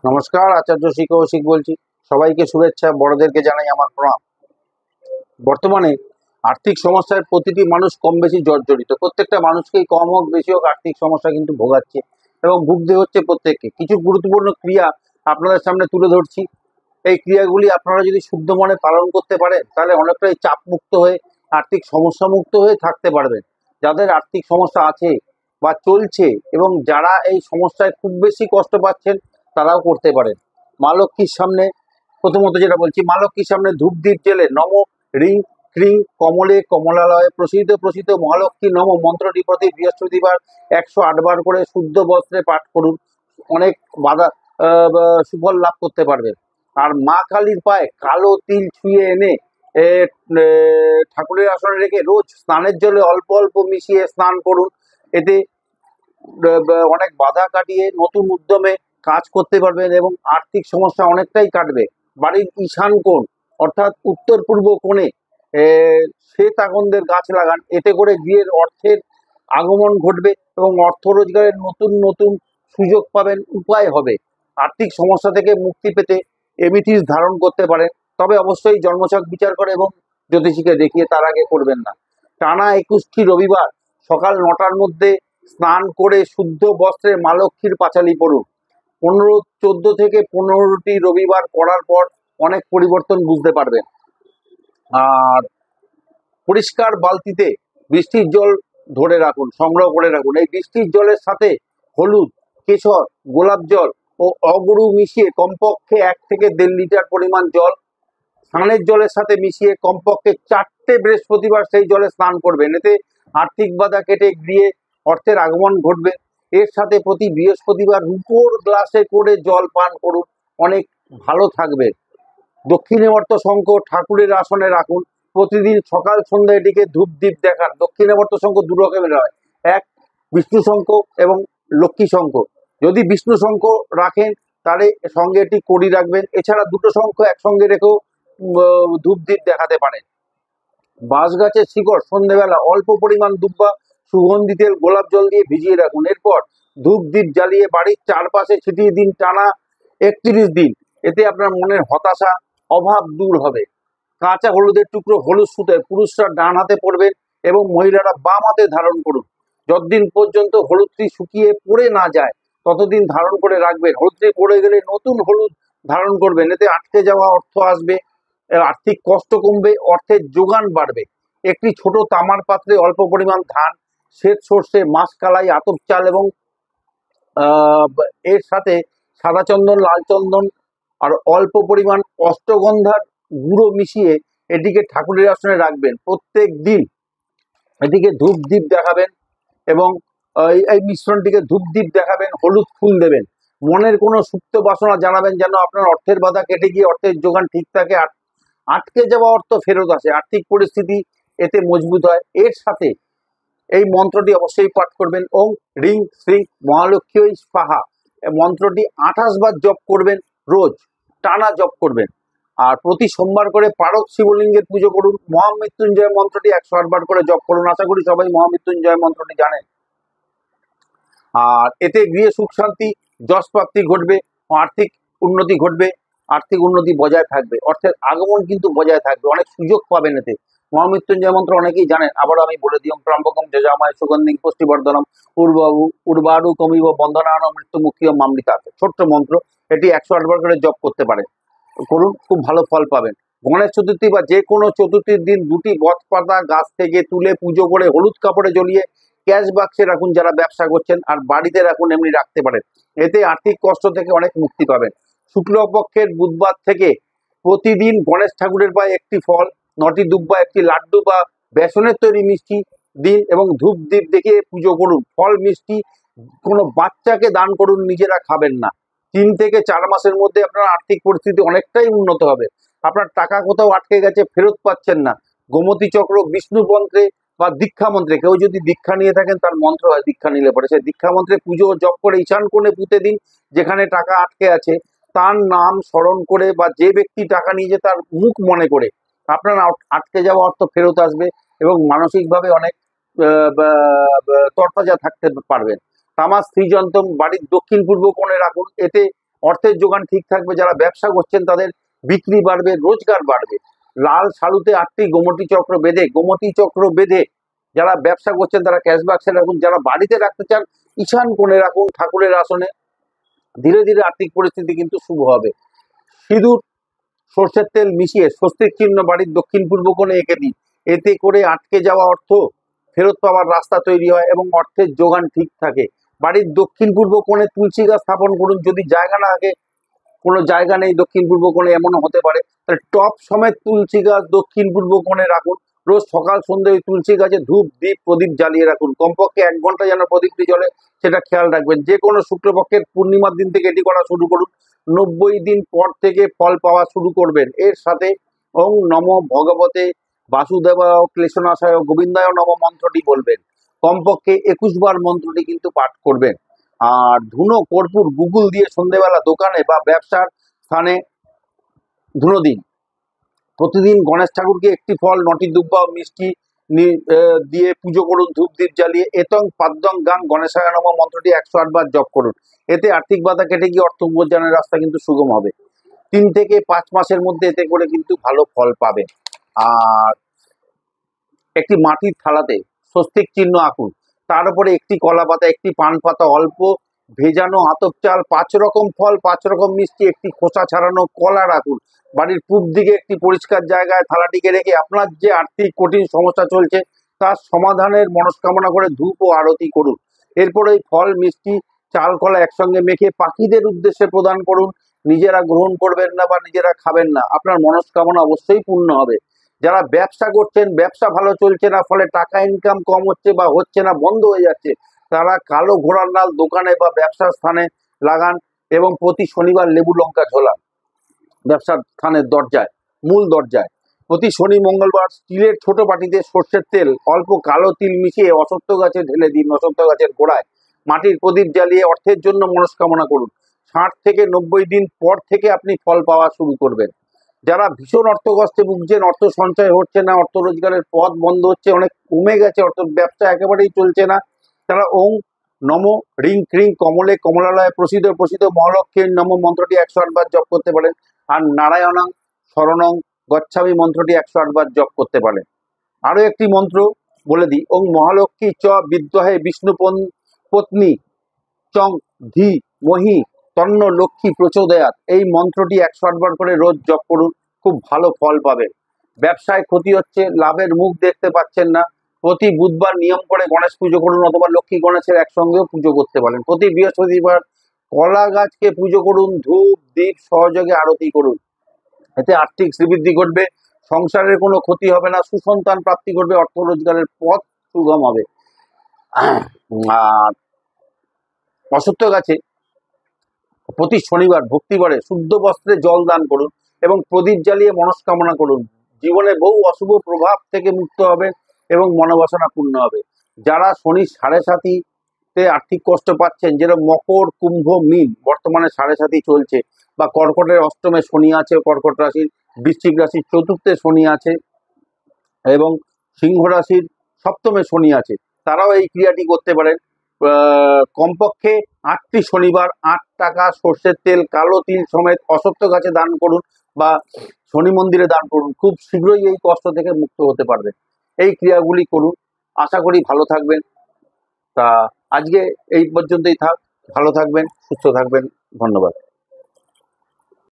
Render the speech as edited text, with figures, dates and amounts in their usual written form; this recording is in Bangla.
নমস্কার, আচার্য শ্রী কৌশিক বলছি। সবাইকে শুভেচ্ছা, বড়দেরকে জানাই আমার প্রণাম। বর্তমানে আর্থিক সমস্যায় প্রতিটি মানুষ কম বেশি জর্জরিত। প্রত্যেকটা মানুষকেই কম হোক বেশি হোক আর্থিক সমস্যা কিন্তু ভোগাচ্ছে এবং ভুগতে হচ্ছে প্রত্যেককে। কিছু গুরুত্বপূর্ণ ক্রিয়া আপনাদের সামনে তুলে ধরছি। এই ক্রিয়াগুলি আপনারা যদি শুদ্ধ মনে পালন করতে পারেন তাহলে অনেকটাই চাপ মুক্ত হয়ে আর্থিক সমস্যা মুক্ত হয়ে থাকতে পারবেন। যাদের আর্থিক সমস্যা আছে বা চলছে এবং যারা এই সমস্যায় খুব বেশি কষ্ট পাচ্ছেন তারাও করতে পারেন। মা লক্ষ্মীর সামনে প্রথমত যেটা বলছি, মা লক্ষ্মীর সামনে ধূপ দ্বীপ জেলে নম রিং ক্রিং কমলে কমলালয়ে প্রসিদ্ধ প্রসিদ্ধ মহালক্ষ্মী নম মন্ত্রটি প্রতি বৃহস্পতিবার 108 বার করে শুদ্ধ বস্ত্রে পাঠ করুন। অনেক বাধা সুফল লাভ করতে পারবেন। আর মা কালীর পায়ে কালো তিল ছুঁয়ে এনে এ, এ, ঠাকুরের আসনে রেখে রোজ স্নানের জলে অল্প অল্প মিশিয়ে স্নান করুন। এতে অনেক বাধা কাটিয়ে নতুন উদ্যমে কাজ করতে পারবেন এবং আর্থিক সমস্যা অনেকটাই কাটবে। বাড়ির ঈশান কোণ অর্থাৎ উত্তর পূর্ব কোণে শ্বেত আকন্দের গাছ লাগান। এতে করে গৃহের অর্থের আগমন ঘটবে এবং অর্থ রোজগারের নতুন নতুন সুযোগ পাবেন, উপায় হবে। আর্থিক সমস্যা থেকে মুক্তি পেতে এমিথিস ধারণ করতে পারেন, তবে অবশ্যই জন্মছক বিচার করে এবং জ্যোতিষীকে দেখিয়ে তার আগে করবেন না। টানা 21টি রবিবার সকাল 9টার মধ্যে স্নান করে শুদ্ধ বস্ত্রে মা লক্ষ্মীর পাঁচালি পড়ুন। 14 থেকে 15টি রবিবার করার পর অনেক পরিবর্তন বুঝতে পারবেন। আর পরিষ্কার বালতিতে বৃষ্টির জল ধরে রাখুন, সংগ্রহ করে রাখুন। এই বৃষ্টির জলের সাথে হলুদ, কেশর, গোলাপ জল ও অগুরু মিশিয়ে কমপক্ষে 1 থেকে 1.5 লিটার পরিমাণ জল স্নানের জলের সাথে মিশিয়ে কমপক্ষে 4টে বৃহস্পতিবার সেই জলে স্নান করবেন। এতে আর্থিক বাধা কেটে গৃহে অর্থের আগমন ঘটবে। এর সাথে প্রতি বৃহস্পতিবার রূপোর গ্লাসে করে জল পান করুন, অনেক ভালো থাকবে। দক্ষিণাবর্ত শঙ্খ ঠাকুরের আসনে রাখুন। প্রতিদিন সকাল সন্ধ্যা এটিকে ধূপ দ্বীপ দেখান। দক্ষিণাবর্ত শঙ্খ দু রকমের হয়, এক বিষ্ণু শঙ্খ এবং লক্ষ্মী শঙ্খ। যদি বিষ্ণু শঙ্খ রাখেন তাহলে সঙ্গে এটি কড়ি রাখবেন। এছাড়া দুটো শঙ্খ একসঙ্গে রেখেও ধূপ দ্বীপ দেখাতে পারেন। বাঁশ গাছের শিকড় সন্ধ্যেবেলা অল্প পরিমাণ দুব্বা সুগন্ধি তেল গোলাপ জল দিয়ে ভিজিয়ে রাখুন। এরপর ধূপ দ্বীপ জ্বালিয়ে বাড়ির চারপাশে ছিটিয়ে দিন টানা 31 দিন। এতে আপনার মনের হতাশা অভাব দূর হবে। কাঁচা হলুদের টুকরো হলুদ সুতোয় পুরুষরা ডান হাতে পরবেন এবং মহিলারা বাম হাতে ধারণ করুন। যতদিন পর্যন্ত হলুদটি শুকিয়ে পড়ে না যায় ততদিন ধারণ করে রাখবেন। হলুদটি পড়ে গেলে নতুন হলুদ ধারণ করবেন। এতে আটকে যাওয়া অর্থ আসবে, আর্থিক কষ্ট কমবে, অর্থের যোগান বাড়বে। একটি ছোট তামার পাত্রে অল্প পরিমাণ ধান, শ্বেত সর্ষে, মাসকলাই, আতপ চাল এবং এর সাথে সাদা চন্দন, লাল চন্দন আর অল্প পরিমাণ অষ্টগন্ধার গুঁড়ো মিশিয়ে এটিকে ঠাকুরের আসনে রাখবেন। প্রত্যেক দিন এটিকে ধূপ দ্বীপ দেখাবেন এবং এই মিশ্রণটিকে ধূপ দ্বীপ দেখাবেন, হলুদ ফুল দেবেন। মনের কোনো সুপ্ত বাসনা জানাবেন যেন আপনার অর্থের বাধা কেটে গিয়ে অর্থের যোগান ঠিক থাকে, আটকে যাওয়া অর্থ ফেরত আসে, আর্থিক পরিস্থিতি এতে মজবুত হয়। এর সাথে এই মন্ত্রটি অবশ্যই পাঠ করবেন, ওং রিং শ্রী মহালক্ষ্মী স্বাহা। মন্ত্রটি 28 বার জপ করবেন, রোজ টানা জপ করবেন। আর প্রতি সোমবার করে পারদ শিবলিঙ্গের পুজো করুন। মহামৃত্যুঞ্জয় মন্ত্রটি 108 বার করে জপ করুন। আশা করি সবাই মহামৃত্যুঞ্জয় মন্ত্রটি জানেন। আর এতে গৃহে সুখ শান্তি যশ প্রাপ্তি ঘটবে, আর্থিক উন্নতি ঘটবে, আর্থিক উন্নতি বজায় থাকবে, অর্থের আগমন কিন্তু বজায় থাকবে, অনেক সুযোগ পাবেন এতে। মহামৃত্যুঞ্জয় মন্ত্র অনেকেই জানেন, আবারও আমি বলে দিই, ত্রম্বকম যজাময় সুগন্ধিং পুষ্টিবর্ধনম উর্বারু কমিব বন্ধনান মৃত্যু মুক্তি মামৃতা। ছোট্ট মন্ত্র, এটি 108 বার করে জপ করতে পারেন, করুন, খুব ভালো ফল পাবেন। গণেশ চতুর্থী বা যে কোনো চতুর্থীর দিন 2টি বটপাতা গাছ থেকে তুলে পুজো করে হলুদ কাপড়ে জড়িয়ে ক্যাশ বাক্সে রাখুন যারা ব্যবসা করছেন, আর বাড়িতে রাখুন, এমনি রাখতে পারেন। এতে আর্থিক কষ্ট থেকে অনেক মুক্তি পাবেন। শুক্লপক্ষের বুধবার থেকে প্রতিদিন গণেশ ঠাকুরের পায়ে একটি ফল, 9টি দুব্বা, একটি লাড্ডু বা বেসনের তৈরি মিষ্টি দিন এবং ধূপ দ্বীপ দেখিয়ে পুজো করুন। ফল মিষ্টি কোনো বাচ্চাকে দান করুন, নিজেরা খাবেন না। 3 থেকে 4 মাসের মধ্যে আপনার আর্থিক পরিস্থিতি অনেকটাই উন্নত হবে। আপনার টাকা কোথাও আটকে গেছে, ফেরত পাচ্ছেন না, গোমতী চক্র, বিষ্ণু মন্ত্রে বা দীক্ষা মন্ত্রে, কেউ যদি দীক্ষা নিয়ে থাকেন তার মন্ত্র হয় দীক্ষা নিলে পরে, সেই দীক্ষা মন্ত্রে পুজো জপ করে ঈশান কোণে পুঁতে দিন যেখানে টাকা আটকে আছে। তার নাম স্মরণ করে বা যে ব্যক্তি টাকা নিয়েছে তার মুখ মনে করে আপনার আটকে যাওয়া অর্থ ফেরত আসবে এবং মানসিকভাবে অনেক তরতাজা থাকতে পারবেন। তামার স্ত্রীযন্ত্র বাড়ির দক্ষিণ পূর্ব কোণে রাখুন। এতে অর্থের যোগান ঠিক থাকবে। যারা ব্যবসা করছেন তাদের বিক্রি বাড়বে, রোজগার বাড়বে। লাল সালুতে 8টি গোমতী চক্র বেঁধে যারা ব্যবসা করছেন তারা ক্যাশ বাক্সে রাখুন। যারা বাড়িতে রাখতে চান ঈশান কোণে রাখুন, ঠাকুরের আসনে। ধীরে ধীরে আর্থিক পরিস্থিতি কিন্তু শুভ হবে। সিঁদুর, সর্ষের তেল মিশিয়ে স্বস্তিক চিহ্ন বাড়ির দক্ষিণ পূর্ব কোণে এঁকে দিন। এতে করে আটকে যাওয়া অর্থ ফেরত পাওয়ার রাস্তা তৈরি হয় এবং অর্থের যোগান ঠিক থাকে। বাড়ির দক্ষিণ পূর্ব কোণে তুলসী গাছ স্থাপন করুন। যদি জায়গা না থাকে, কোনো জায়গা নেই দক্ষিণ পূর্ব কোণে, এমনও হতে পারে, তাহলে টপ সমেত তুলসী গাছ দক্ষিণ পূর্ব কোণে রাখুন। রোজ সকাল সন্ধ্যে তুলসী গাছে ধূপ দ্বীপ প্রদীপ জ্বালিয়ে রাখুন। কমপক্ষে 1 ঘন্টা যেন প্রদীপটি জ্বলে সেটা খেয়াল রাখবেন। যে কোনো শুক্লপক্ষের পূর্ণিমার দিন থেকে এটি করা শুরু করুন। 90 দিন পর থেকে ফল পাওয়া শুরু করবেন। এর সাথে ওং নম ভগবতে বাসুদেবায় ক্লেশনাশায় গোবিন্দায় নম মন্ত্রটি বলবেন। কমপক্ষে 21 বার মন্ত্রটি কিন্তু পাঠ করবেন। আর ধুনো কর্পূর গুগল দিয়ে সন্ধ্যেবেলা দোকানে বা ব্যবসার স্থানে ধুনো দিন। প্রতিদিন গণেশ ঠাকুরকে একটি ফল, 9টি দুব্বা ও মিষ্টি দিয়ে পুজো করুন ধূপ দ্বীপ জ্বালিয়ে। এতং পাদ্যং গাং গণেশায় নমঃ মন্ত্রটি 108 বার জপ করুন। এতে আর্থিক বাধা কেটে গিয়ে অর্থ উপার্জনের রাস্তা কিন্তু সুগম হবে। 3 থেকে 5 মাসের মধ্যে এতে করে কিন্তু ভালো ফল পাবে। আর একটি মাটির থালাতে স্বস্তিক চিহ্ন আঁকুন। তার উপরে একটি কলা পাতা, একটি পান পাতা, অল্প ভেজানো আতপ চাল, 5 রকম ফল, 5 রকম মিষ্টি, একটি খোসা ছাড়ানো কলা রাখুন। বাড়ির পূব দিকে একটি পরিষ্কার জায়গায় থালাটিকে রেখে আপনার যে আর্থিক কঠিন সমস্যা চলছে তার সমাধানের মনস্কামনা করে ধূপ ও আরতি করুন। এরপরে এই ফল, মিষ্টি, চাল, কলা একসঙ্গে মেখে পাখিদের উদ্দেশ্যে প্রদান করুন। নিজেরা গ্রহণ করবেন না বা নিজেরা খাবেন না, আপনার মনস্কামনা অবশ্যই পূর্ণ হবে। যারা ব্যবসা করছেন, ব্যবসা ভালো চলছে না, ফলে টাকা ইনকাম কম হচ্ছে বা হচ্ছে না, বন্ধ হয়ে যাচ্ছে, তারা কালো ঘোড়ার নাল দোকানে বা ব্যবসার স্থানে লাগান এবং প্রতি শনিবার লেবু লঙ্কা ঝোলান ব্যবসার স্থানের দরজায়, মূল দরজায়। প্রতি শনি মঙ্গলবার স্টিলের ছোট বাটিতে সর্ষের তেল, অল্প কালো তিল মিশিয়ে অশ্বত্থ গাছে ঢেলে দিন। অশ্বত্থ গাছের গোড়ায় মাটির প্রদীপ জ্বালিয়ে অর্থের জন্য মনস্কামনা করুন। 60 থেকে 90 দিন পর থেকে আপনি ফল পাওয়া শুরু করবেন। যারা ভীষণ অর্থকষ্টে ভুগছেন, অর্থ সঞ্চয় হচ্ছে না, অর্থ রোজগারের পথ বন্ধ হচ্ছে, অনেক কমে গেছে, অর্থ ব্যবসা একেবারেই চলছে না, তারা ওং নম রিং ক্রিং কমলে কমলালয় প্রসিদ্ধ প্রসিদ্ধ মহালক্ষ্মীর নম মন্ত্রটি 108 বার জপ করতে পারেন। আর নারায়ণাং শরণং গচ্ছামি মন্ত্রটি 108 বার জপ করতে পারেন। আরো একটি মন্ত্র বলে দিই, ওং মহালক্ষ্মী চ বিদ্মহে বিষ্ণু পত্নী চং ধি মহি তন্ন লক্ষ্মী প্রচোদয়াৎ, এই মন্ত্রটি 108 বার করে রোজ জপ করুন। খুব ভালো ফল পাবেন। ব্যবসায় ক্ষতি হচ্ছে, লাভের মুখ দেখতে পাচ্ছেন না, প্রতি বুধবার নিয়ম করে গণেশ পুজো করুন, অথবা লক্ষ্মী গণেশের একসঙ্গেও পুজো করতে পারেন। প্রতি বৃহস্পতিবার কলা গাছকে পুজো করুন, ধূপ দ্বীপ সহযোগে আরতি করুন। এতে আর্থিক শ্রীবৃদ্ধি ঘটবে, সংসারের কোনো ক্ষতি হবে না, সুসন্তান প্রাপ্তি ঘটবে, অর্থ রোজগারের পথ সুগম হবে। আর অশ্বত্থ গাছে প্রতি শনিবার ভক্তিবারে শুদ্ধ বস্ত্রে জল দান করুন এবং প্রদীপ জ্বালিয়ে মনস্কামনা করুন। জীবনে বহু অশুভ প্রভাব থেকে মুক্ত হবে এবং মনোবাসনা পূর্ণ হবে। যারা শনির 7.5-তে আর্থিক কষ্ট পাচ্ছেন, যেরকম মকর, কুম্ভ, মীন বর্তমানে 7.5 চলছে, বা কর্কটের অষ্টমে শনি আছে, কর্কট রাশির, বৃশ্চিক রাশির 4র্থে শনি আছে এবং সিংহ রাশির 7মে শনি আছে, তারাও এই ক্রিয়াটি করতে পারেন। কমপক্ষে 8টি শনিবার 8 টাকা সর্ষের তেল, কালো তিল সমেত অশ্বত্থ গাছে দান করুন বা শনি মন্দিরে দান করুন। খুব শীঘ্রই এই কষ্ট থেকে মুক্ত হতে পারবেন। এই ক্রিয়াগুলি করুন, আশা করি ভালো থাকবেন। তা আজকে এই পর্যন্তই থাক। ভালো থাকবেন, সুস্থ থাকবেন, ধন্যবাদ।